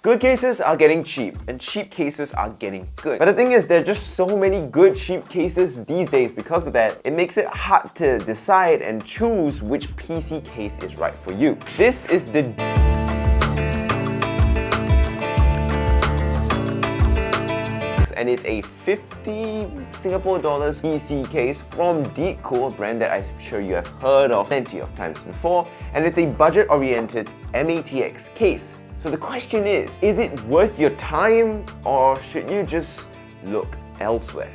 Good cases are getting cheap, and cheap cases are getting good. But the thing is, there are just so many good cheap cases these days. Because of that, it makes it hard to decide and choose which PC case is right for you. This is the and it's a 50 Singapore dollars PC case from Deepcool, a brand that I'm sure you have heard of plenty of times before, and it's a budget-oriented MATX case. So the question is it worth your time, or should you just look elsewhere?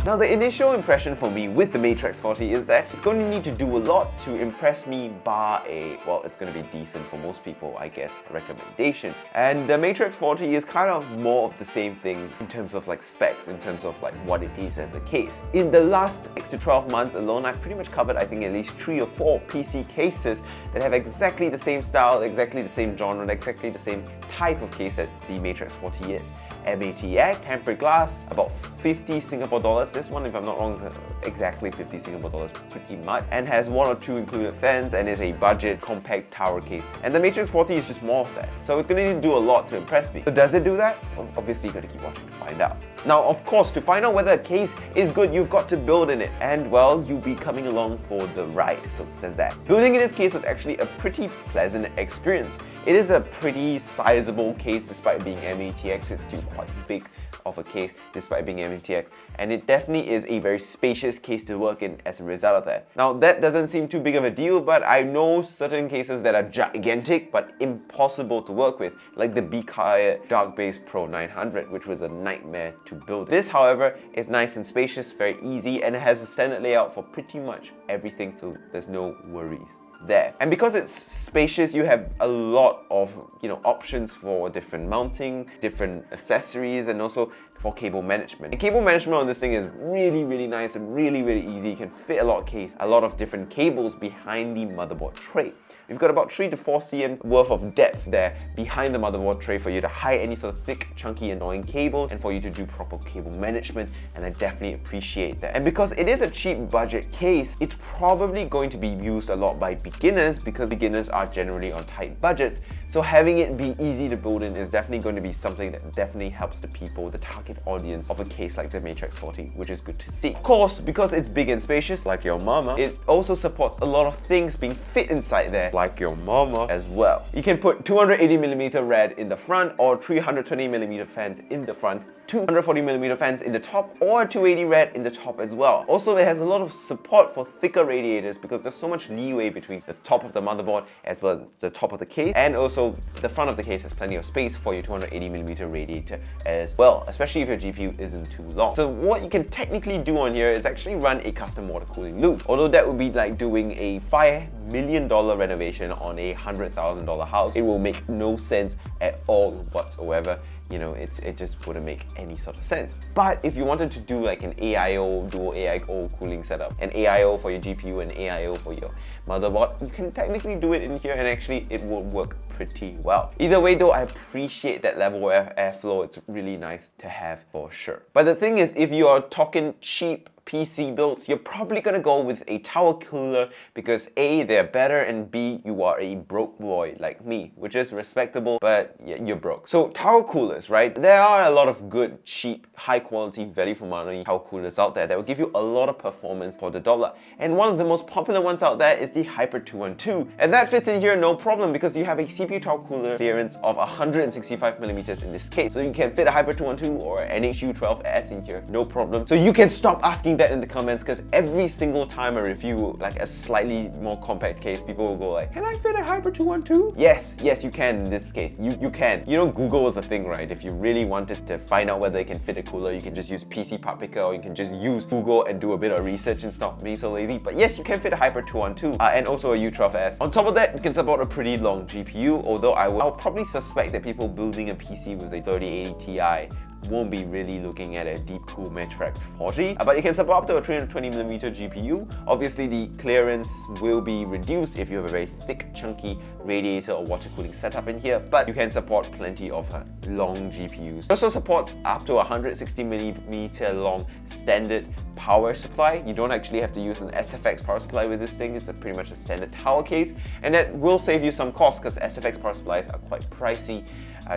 Now, the initial impression for me with the Mattrex 40 is that it's going to need to do a lot to impress me, bar a, well, it's going to be decent for most people, I guess, recommendation. And the Mattrex 40 is kind of more of the same thing in terms of like specs, in terms of like what it is as a case. In the last 6 to 12 months alone, I've pretty much covered, I think, at least 3 or 4 PC cases that have exactly the same style, exactly the same genre, exactly the same type of case that the Mattrex 40 is. MATX, tempered glass, about 50 Singapore dollars. This one, if I'm not wrong, is exactly 50 Singapore dollars, pretty much, and has 1 or 2 included fans and is a budget compact tower case. And the Mattrex 40 is just more of that. So it's going to need to do a lot to impress me. So does it do that? Well, obviously you got to keep watching to find out. Now, of course, to find out whether a case is good, you've got to build in it. And well, you'll be coming along for the ride. So there's that. Building in this case was actually a pretty pleasant experience. It is a pretty sizable case despite being MATX. It's still quite big of a case despite being MATX, and it definitely is a very spacious case to work in as a result of that. Now, that doesn't seem too big of a deal, but I know certain cases that are gigantic but impossible to work with, like the Deepcool Dark Base Pro 900, which was a nightmare to build. This, however, is nice and spacious, very easy, and it has a standard layout for pretty much everything, so there's no worries there. And because it's spacious, you have a lot of options for different mounting, different accessories, and also for cable management. And cable management on this thing is really, really nice and really, really easy. You can fit a lot of different cables behind the motherboard tray. You've got about 3 to 4 cm worth of depth there behind the motherboard tray for you to hide any sort of thick, chunky, annoying cables and for you to do proper cable management, and I definitely appreciate that. And because it is a cheap budget case, it's probably going to be used a lot by beginners because beginners are generally on tight budgets. So having it be easy to build in is definitely going to be something that definitely helps the people, the target audience of a case like the Mattrex 40, which is good to see. Of course, because it's big and spacious, like your mama, it also supports a lot of things being fit inside there, like your mama as well. You can put 280mm red in the front or 320mm fans in the front, 240mm fans in the top, or 280 red in the top as well. Also, it has a lot of support for thicker radiators because there's so much leeway between the top of the motherboard as well as the top of the case, and also the front of the case has plenty of space for your 280mm radiator as well, especially if your GPU isn't too long. So what you can technically do on here is actually run a custom water cooling loop, although that would be like doing a $5 million renovation on a $100,000 house. It will make no sense at all whatsoever. It just wouldn't make any sort of sense. But if you wanted to do like an AIO, dual AIO cooling setup, an AIO for your GPU and AIO for your motherboard, you can technically do it in here and actually it will work pretty well. Either way though, I appreciate that level of airflow. It's really nice to have for sure. But the thing is, if you are talking cheap PC builds, you're probably gonna go with a tower cooler because A, they're better, and B, you are a broke boy like me, which is respectable, but yeah, you're broke. So tower coolers, right? There are a lot of good, cheap, high quality, value for money tower coolers out there that will give you a lot of performance for the dollar. And one of the most popular ones out there is the Hyper 212. And that fits in here no problem because you have a CPU tower cooler clearance of 165mm in this case. So you can fit a Hyper 212 or an NHU12S in here, no problem. So you can stop asking that in the comments, because every single time I review like a slightly more compact case, people will go like, can I fit a Hyper 212? Yes, you can in this case. You can. Google is a thing, right? If you really wanted to find out whether it can fit a cooler, you can just use PC Pop Picker, or you can just use Google and do a bit of research and stop being so lazy. But yes, you can fit a Hyper 212 and also a U12S. On top of that, you can support a pretty long GPU, although I'll probably suspect that people building a PC with a 3080 Ti won't be really looking at a Deepcool Mattrex 40, but it can support up to a 320mm GPU. Obviously, the clearance will be reduced if you have a very thick, chunky radiator or water cooling setup in here, but you can support plenty of long GPUs. It also supports up to 160mm long standard power supply. You don't actually have to use an SFX power supply with this thing. It's pretty much a standard tower case, and that will save you some cost because SFX power supplies are quite pricey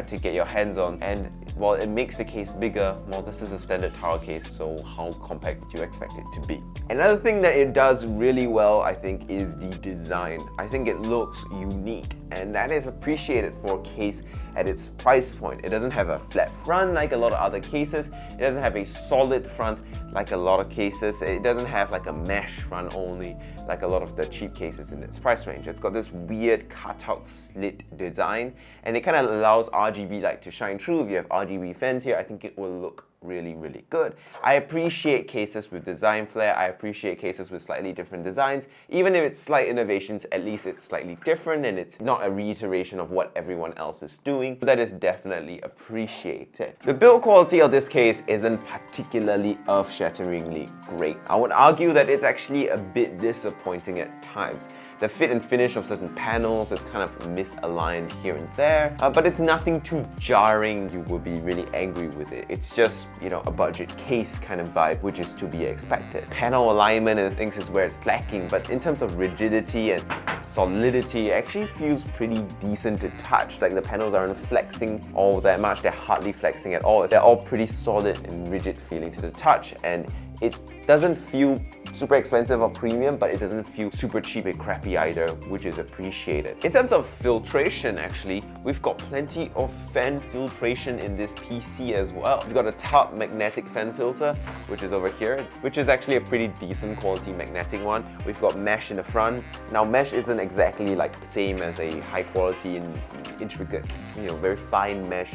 to get your hands on, and while it makes the case bigger, well, this is a standard tower case, so how compact would you expect it to be? Another thing that it does really well, I think, is the design. I think it looks unique, and that is appreciated for a case at its price point. It doesn't have a flat front like a lot of other cases. It doesn't have a solid front like a lot of cases. It doesn't have like a mesh front only like a lot of the cheap cases in its price range. It's got this weird cutout slit design, and it kind of allows RGB light to shine through. If you have RGB fans here, I think it will look really, really good. I appreciate cases with design flair. I appreciate cases with slightly different designs. Even if it's slight innovations, at least it's slightly different and it's not a reiteration of what everyone else is doing. That is definitely appreciated. The build quality of this case isn't particularly earth-shatteringly great. I would argue that it's actually a bit disappointing at times. The fit and finish of certain panels, it's kind of misaligned here and there, but it's nothing too jarring you will be really angry with it. It's just, you know, a budget case kind of vibe, which is to be expected. Panel alignment and things is where it's lacking, but in terms of rigidity and solidity, it actually feels pretty decent to touch. Like the panels aren't flexing all that much, they're hardly flexing at all. They're all pretty solid and rigid feeling to the touch, and it doesn't feel super expensive or premium, but it doesn't feel super cheap and crappy either, which is appreciated. In terms of filtration, actually, we've got plenty of fan filtration in this PC as well. We've got a top magnetic fan filter, which is over here, which is actually a pretty decent quality magnetic one. We've got mesh in the front. Now, mesh isn't exactly like same as a high quality and intricate, you know, very fine mesh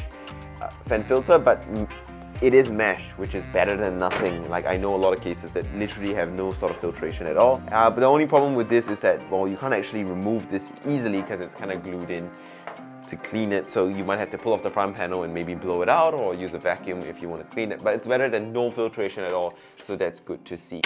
fan filter, but it is mesh, which is better than nothing. Like, I know a lot of cases that literally have no sort of filtration at all. But the only problem with this is that, well, you can't actually remove this easily because it's kind of glued in to clean it. So you might have to pull off the front panel and maybe blow it out or use a vacuum if you want to clean it. But it's better than no filtration at all, so that's good to see.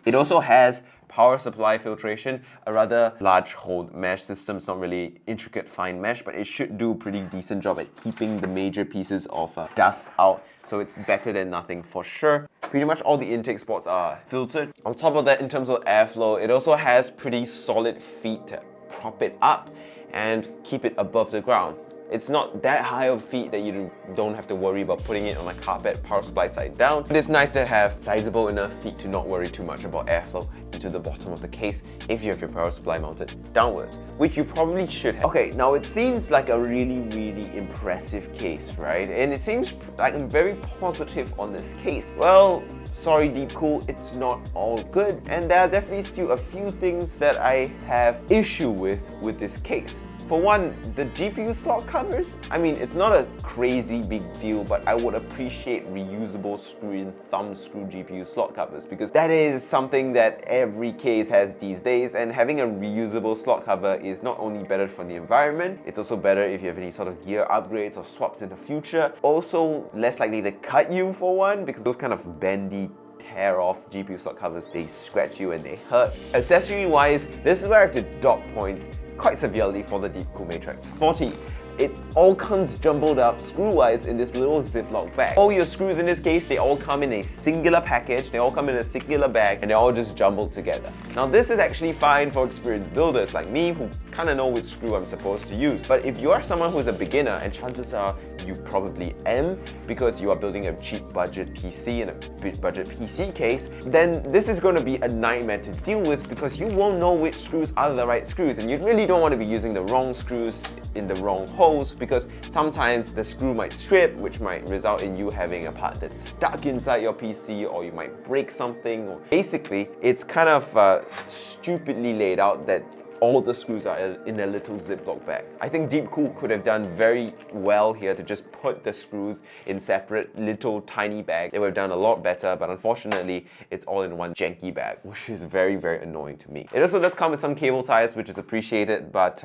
It also has power supply filtration, a rather large hole mesh system. It's not really intricate fine mesh, but it should do a pretty decent job at keeping the major pieces of dust out. So it's better than nothing for sure. Pretty much all the intake spots are filtered. On top of that, in terms of airflow, it also has pretty solid feet to prop it up and keep it above the ground. It's not that high of feet that you don't have to worry about putting it on a carpet, power supply side down. But it's nice to have sizable enough feet to not worry too much about airflow into the bottom of the case if you have your power supply mounted downwards, which you probably should have. Okay, now it seems like a really, really impressive case, right? And it seems like I'm very positive on this case. Well, sorry Deepcool, it's not all good. And there are definitely still a few things that I have issue with this case. For one, the GPU slot covers, I mean, it's not a crazy big deal, but I would appreciate reusable screw and thumb screw GPU slot covers, because that is something that every case has these days, and having a reusable slot cover is not only better for the environment, it's also better if you have any sort of gear upgrades or swaps in the future. Also, less likely to cut you for one, because those kind of bendy tear off GPU slot covers, they scratch you and they hurt. Accessory wise, this is where I have to dock points quite severely for the Deepcool Mattrex 40. It all comes jumbled up screw-wise in this little Ziploc bag. All your screws in this case, they all come in a singular package, they all come in a singular bag, and they're all just jumbled together. Now this is actually fine for experienced builders like me who kind of know which screw I'm supposed to use. But if you are someone who's a beginner, and chances are you probably am because you are building a cheap budget PC and a big budget PC case, then this is going to be a nightmare to deal with because you won't know which screws are the right screws, and you really don't want to be using the wrong screws in the wrong holes, because sometimes the screw might strip, which might result in you having a part that's stuck inside your PC, or you might break something. Or basically, it's kind of stupidly laid out that all the screws are in a little Ziploc bag. I think Deepcool could have done very well here to just put the screws in separate little tiny bags. They would have done a lot better, but unfortunately, it's all in one janky bag, which is very, very annoying to me. It also does come with some cable ties, which is appreciated, but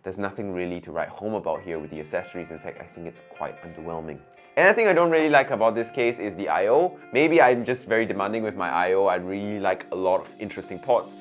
there's nothing really to write home about here with the accessories. In fact, I think it's quite underwhelming. Anything I don't really like about this case is the I/O. Maybe I'm just very demanding with my I/O. I really like a lot of interesting ports.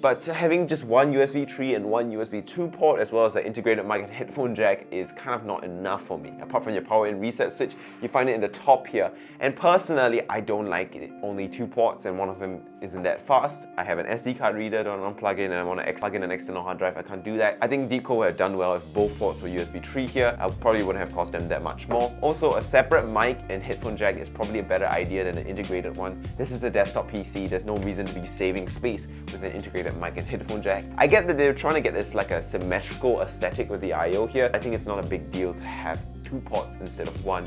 But having just one USB 3 and one USB 2 port, as well as an integrated mic and headphone jack, is kind of not enough for me. Apart from your power in reset switch, you find it in the top here. And personally, I don't like it. Only 2 ports and one of them isn't that fast. I have an SD card reader that I want to plug in and I want to plug in an external hard drive. I can't do that. I think Deepcool would have done well if both ports were USB 3 here. I probably wouldn't have cost them that much more. Also, a separate mic and headphone jack is probably a better idea than an integrated one. This is a desktop PC. There's no reason to be saving space with an integrated mic and headphone jack. I get that they're trying to get this like a symmetrical aesthetic with the I/O here. I think it's not a big deal to have 2 ports instead of 1.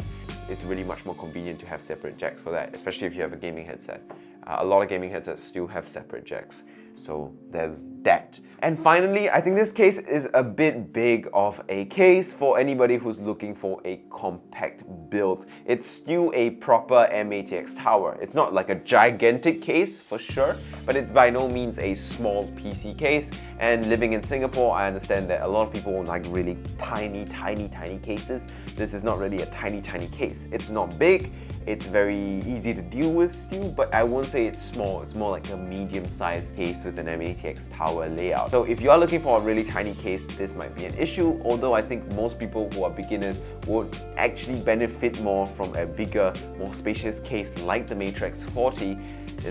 It's really much more convenient to have separate jacks for that, especially if you have a gaming headset. A lot of gaming headsets still have separate jacks, so there's that. And finally, I think this case is a bit big of a case for anybody who's looking for a compact build. It's still a proper MATX tower. It's not like a gigantic case for sure, but it's by no means a small PC case. And living in Singapore, I understand that a lot of people like really tiny cases. This is not really a tiny case. It's not big. It's very easy to deal with still, but I won't say it's small. It's more like a medium-sized case with an MATX tower layout. So if you are looking for a really tiny case, this might be an issue, although I think most people who are beginners would actually benefit more from a bigger, more spacious case like the Mattrex 40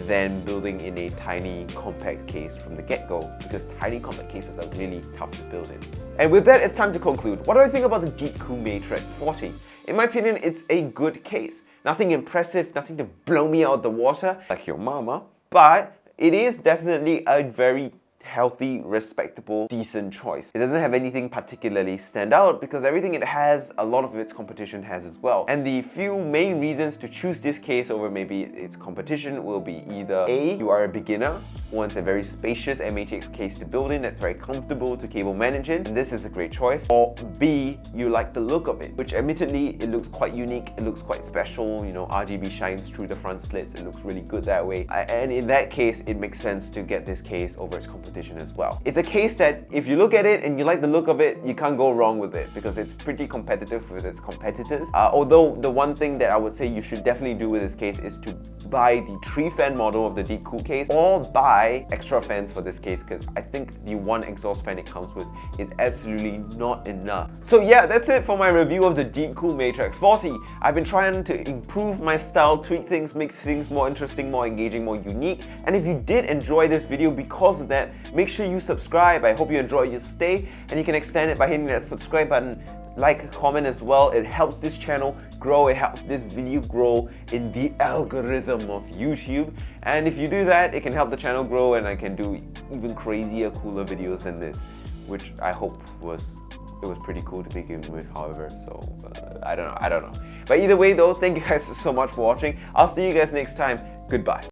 than building in a tiny compact case from the get-go, because tiny compact cases are really tough to build in. And with that, it's time to conclude. What do I think about the Deepcool Mattrex 40? In my opinion, it's a good case. Nothing impressive, nothing to blow me out of the water, like your mama, but it is definitely a very healthy, respectable, decent choice. It doesn't have anything particularly stand out because everything it has, a lot of its competition has as well. And the few main reasons to choose this case over maybe its competition will be either A, you are a beginner, wants a very spacious MATX case to build in that's very comfortable to cable manage in, and this is a great choice. Or B, you like the look of it, which admittedly, it looks quite unique, it looks quite special, you know, RGB shines through the front slits, it looks really good that way. And in that case, it makes sense to get this case over its competition as well. It's a case that if you look at it and you like the look of it, you can't go wrong with it because it's pretty competitive with its competitors. Although the one thing that I would say you should definitely do with this case is to buy the 3-fan model of the Deepcool case or buy extra fans for this case, because I think the 1 exhaust fan it comes with is absolutely not enough. So yeah, that's it for my review of the Deepcool Mattrex 40. I've been trying to improve my style, tweak things, make things more interesting, more engaging, more unique. And if you did enjoy this video because of that, make sure you subscribe. I hope you enjoy your stay, and you can extend it by hitting that subscribe button. Like, comment as well. It helps this channel grow, it helps this video grow in the algorithm of YouTube. And if you do that, it can help the channel grow and I can do even crazier, cooler videos than this, which I hope was pretty cool to begin with, however, so I don't know. But either way though, thank you guys so much for watching. I'll see you guys next time. Goodbye.